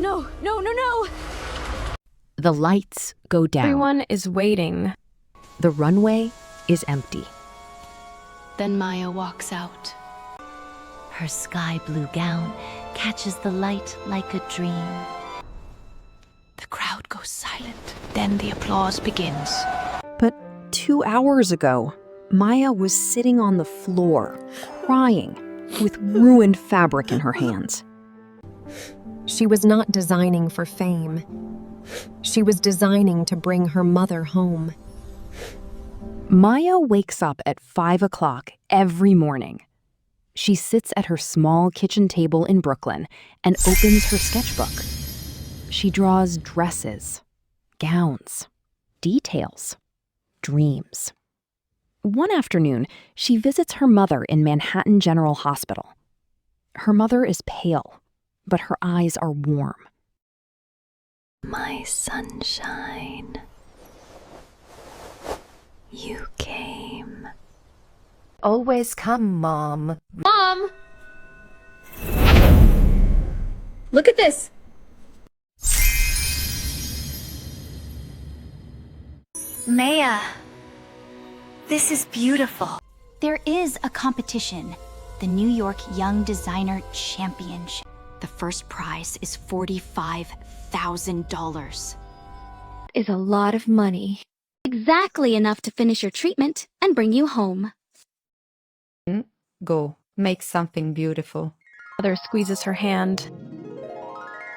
No, no, no, no! The lights go down. Everyone is waiting. The runway is empty. Then Maya walks out. Her sky blue gown catches the light like a dream. The crowd goes silent. Then the applause begins. But 2 hours ago, Maya was sitting on the floor, crying, with ruined fabric in her hands. She was not designing for fame. She was designing to bring her mother home. Maya wakes up at 5 o'clock every morning. She sits at her small kitchen table in Brooklyn and opens her sketchbook. She draws dresses, gowns, details, dreams. One afternoon, she visits her mother in Manhattan General Hospital. Her mother is pale, but her eyes are warm. My sunshine, you came. Always come, Mom. Mom! Look at this! Maya, this is beautiful. There is a competition, the New York Young Designer Championship. The first prize is $45,000. Is a lot of money. Exactly enough to finish your treatment and bring you home. Go, make something beautiful. Mother squeezes her hand.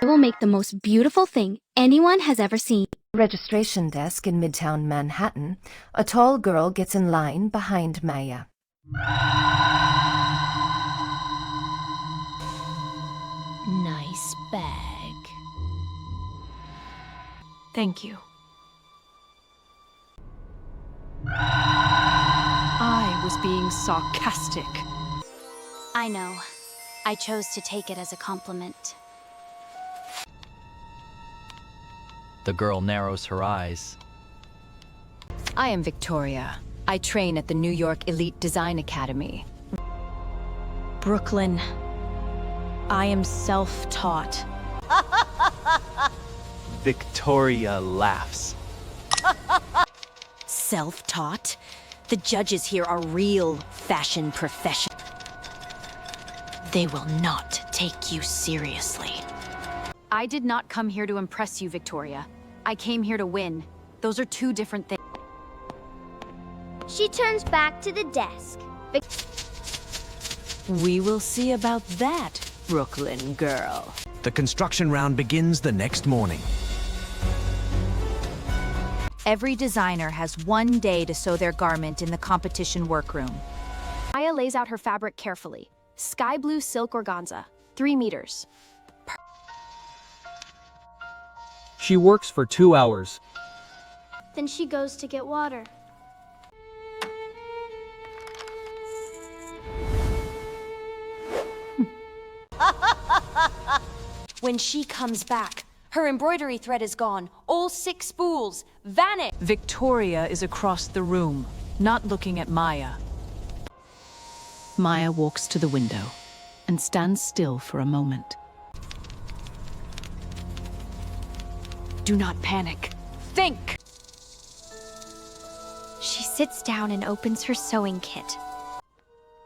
I will make the most beautiful thing anyone has ever seen. Registration desk in Midtown Manhattan. A tall girl gets in line behind Maya. Nice bag. Thank you. I was being sarcastic. I know. I chose to take it as a compliment. The girl narrows her eyes. I am Victoria. I train at the New York Elite Design Academy. Brooklyn. I am self-taught. Victoria laughs. Self-taught? The judges here are real fashion professionals. They will not take you seriously. I did not come here to impress you, Victoria. I came here to win. Those are two different things. She turns back to the desk. We will see about that, Brooklyn girl. The construction round begins the next morning. Every designer has 1 day to sew their garment in the competition workroom. Maya lays out her fabric carefully. Sky blue silk organza, 3 meters. She works for 2 hours. Then she goes to get water. When she comes back, her embroidery thread is gone. All 6 spools vanish. Victoria is across the room, not looking at Maya. Maya walks to the window and stands still for a moment. Do not panic. Think! She sits down and opens her sewing kit.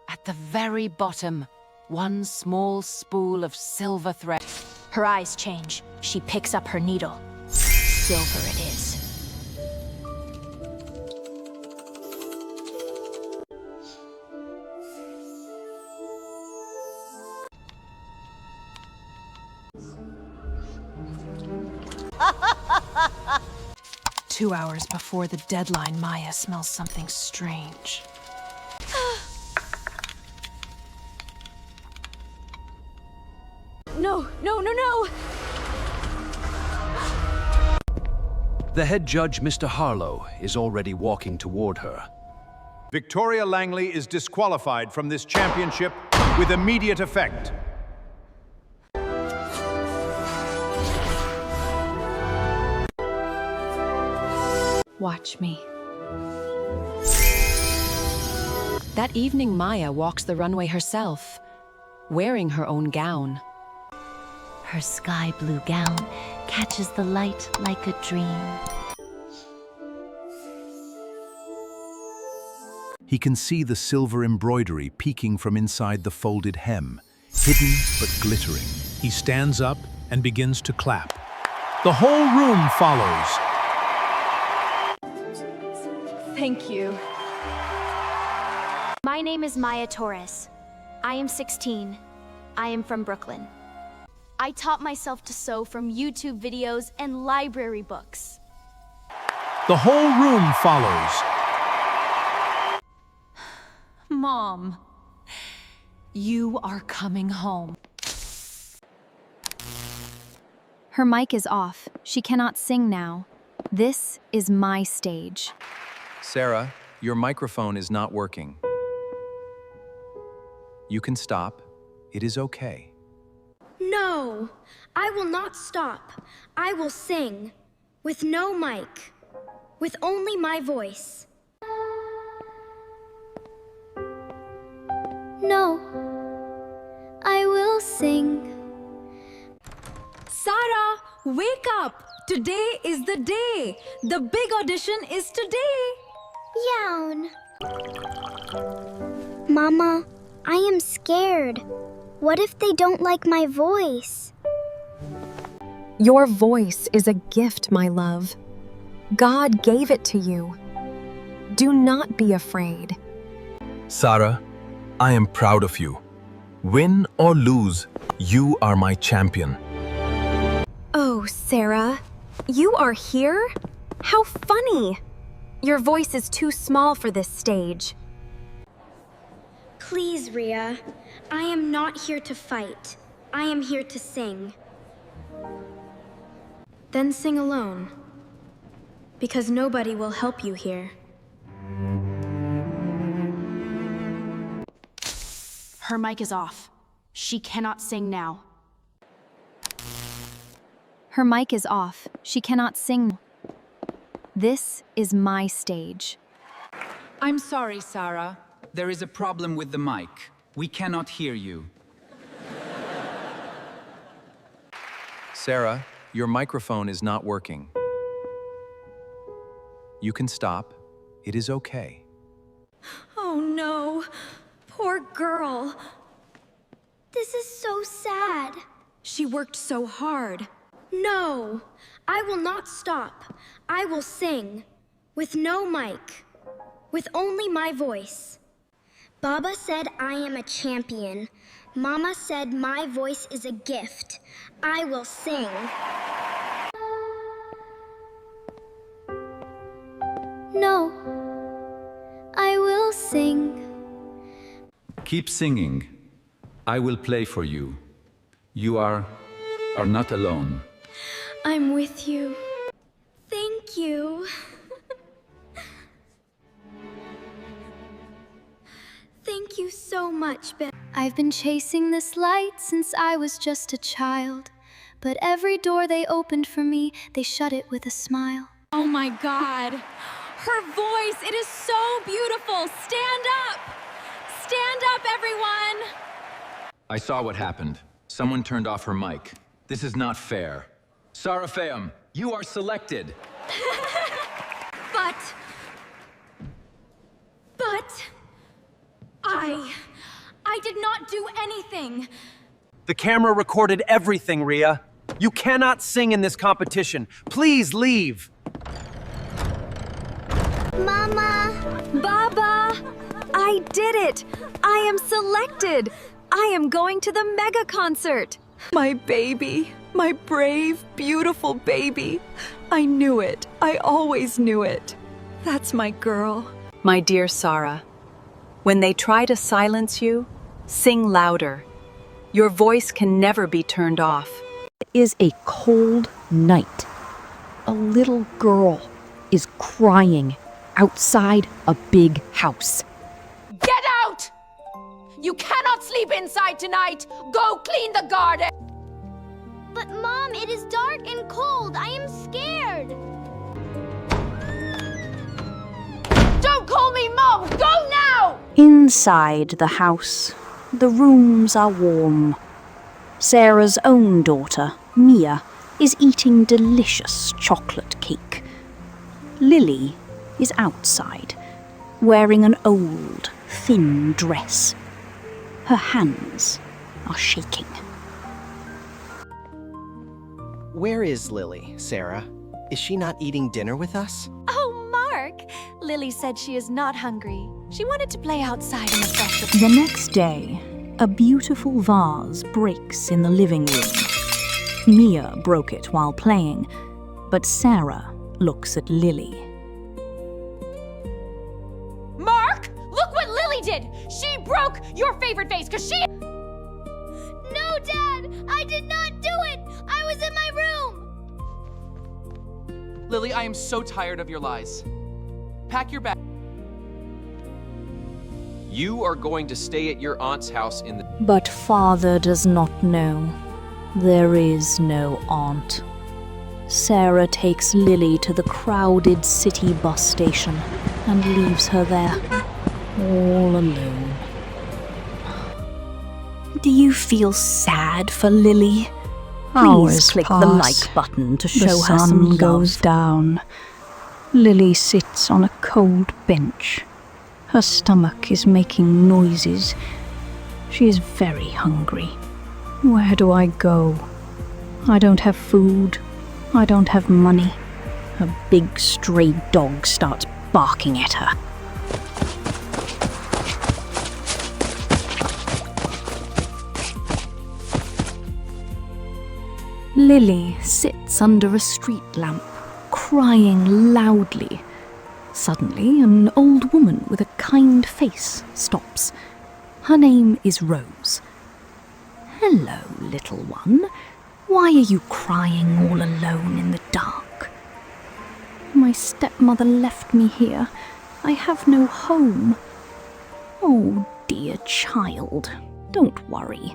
At the very bottom, one small spool of silver thread. Her eyes change. She picks up her needle. Silver it is. Two hours before the deadline, Maya smells something strange. No, no, no, no! The head judge, Mr. Harlow, is already walking toward her. Victoria Langley is disqualified from this championship with immediate effect. Watch me. That evening, Maya walks the runway herself, wearing her own gown. Her sky blue gown catches the light like a dream. He can see the silver embroidery peeking from inside the folded hem, hidden but glittering. He stands up and begins to clap. The whole room follows. Thank you. My name is Maya Torres. I am 16. I am from Brooklyn. I taught myself to sew from YouTube videos and library books. The whole room follows. Mom, you are coming home. Her mic is off. She cannot sing now. This is my stage. Sara, your microphone is not working. You can stop. It is okay. No, I will not stop. I will sing. With no mic. With only my voice. No, I will sing. Sara, wake up! Today is the day. The big audition is today. Yawn. Mama, I am scared. What if they don't like my voice? Your voice is a gift, my love. God gave it to you. Do not be afraid. Sara, I am proud of you. Win or lose, you are my champion. Oh, Sara, you are here? How funny! Your voice is too small for this stage. Please, Rhea. I am not here to fight. I am here to sing. Then sing alone. Because nobody will help you here. Her mic is off. She cannot sing now. Her mic is off. She cannot sing. This is my stage. I'm sorry, Sara. There is a problem with the mic. We cannot hear you. Sara, your microphone is not working. You can stop. It is okay. Oh no, poor girl. This is so sad. She worked so hard. No, I will not stop. I will sing. With no mic. With only my voice. Baba said I am a champion. Mama said my voice is a gift. I will sing. No, I will sing. Keep singing. I will play for you. You are not alone. I'm with you. Thank you. Thank you so much, Ben. I've been chasing this light since I was just a child. But every door they opened for me, they shut it with a smile. Oh my God. Her voice, it is so beautiful. Stand up. Stand up, everyone. I saw what happened. Someone turned off her mic. This is not fair. Sara Fayum, you are selected. But I did not do anything. The camera recorded everything, Rhea. You cannot sing in this competition. Please leave. Mama! Baba! I did it! I am selected! I am going to the mega concert! My baby, my brave, beautiful baby. I knew it. I always knew it. That's my girl. My dear Sara, when they try to silence you, sing louder. Your voice can never be turned off. It is a cold night. A little girl is crying outside a big house. Get out! You cannot sleep inside tonight! Go clean the garden! But Mom, it is dark and cold. I am scared. Don't call me Mom! Go now! Inside the house, the rooms are warm. Sarah's own daughter, Mia, is eating delicious chocolate cake. Lily is outside, wearing an old, thin dress. Her hands are shaking. Where is Lily, Sarah? Is she not eating dinner with us? Oh, Mark! Lily said she is not hungry. She wanted to play outside in the fresh air. The next day, a beautiful vase breaks in the living room. Mia broke it while playing, but Sara looks at Lily. Mark! Look what Lily did! She broke your favorite vase because she... No, Dad! I did not do it! I was in my room! Lily, I am so tired of your lies. Pack your bag. You are going to stay at your aunt's house in the... But father does not know. There is no aunt. Sara takes Lily to the crowded city bus station and leaves her there, all alone. Do you feel sad for Lily? Please click the like button to show her some love. The sun goes down. Lily sits on a cold bench. Her stomach is making noises. She is very hungry. Where do I go? I don't have food. I don't have money. A big stray dog starts barking at her. Lily sits under a street lamp, crying loudly. Suddenly, an old woman with a kind face stops. Her name is Rose. Hello, little one. Why are you crying all alone in the dark? My stepmother left me here. I have no home. Oh, dear child, don't worry.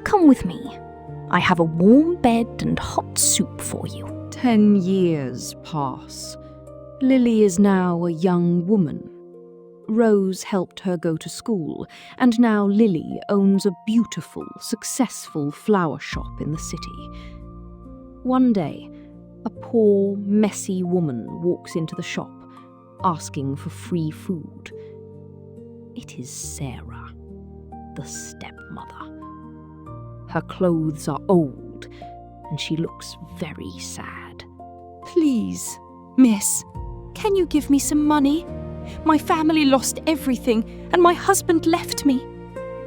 Come with me. I have a warm bed and hot soup for you. 10 years pass. Lily is now a young woman. Rose helped her go to school, and now Lily owns a beautiful, successful flower shop in the city. One day, a poor, messy woman walks into the shop, asking for free food. It is Sara, the stepmother. Her clothes are old, and she looks very sad. Please, miss, can you give me some money? My family lost everything, and my husband left me.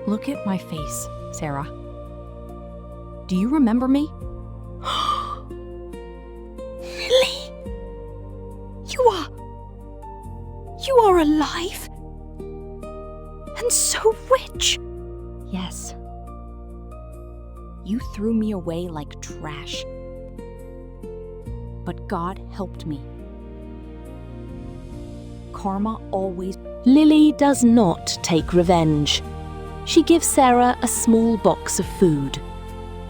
Look at my face, Sara. Do you remember me? Lily! You are alive? And so rich? Yes. You threw me away like trash. But God helped me. Karma always... Lily does not take revenge. She gives Sara a small box of food.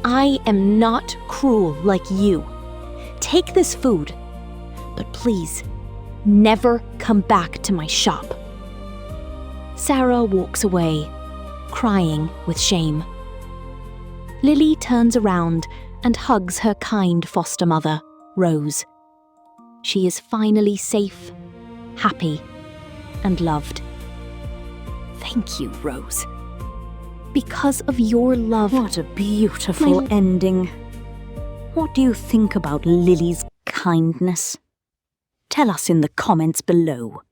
I am not cruel like you. Take this food, but please, never come back to my shop. Sara walks away, crying with shame. Lily turns around and hugs her kind foster mother, Rose. She is finally safe, happy, and loved. Thank you, Rose. Because of your love... What a beautiful ending. What do you think about Lily's kindness? Tell us in the comments below.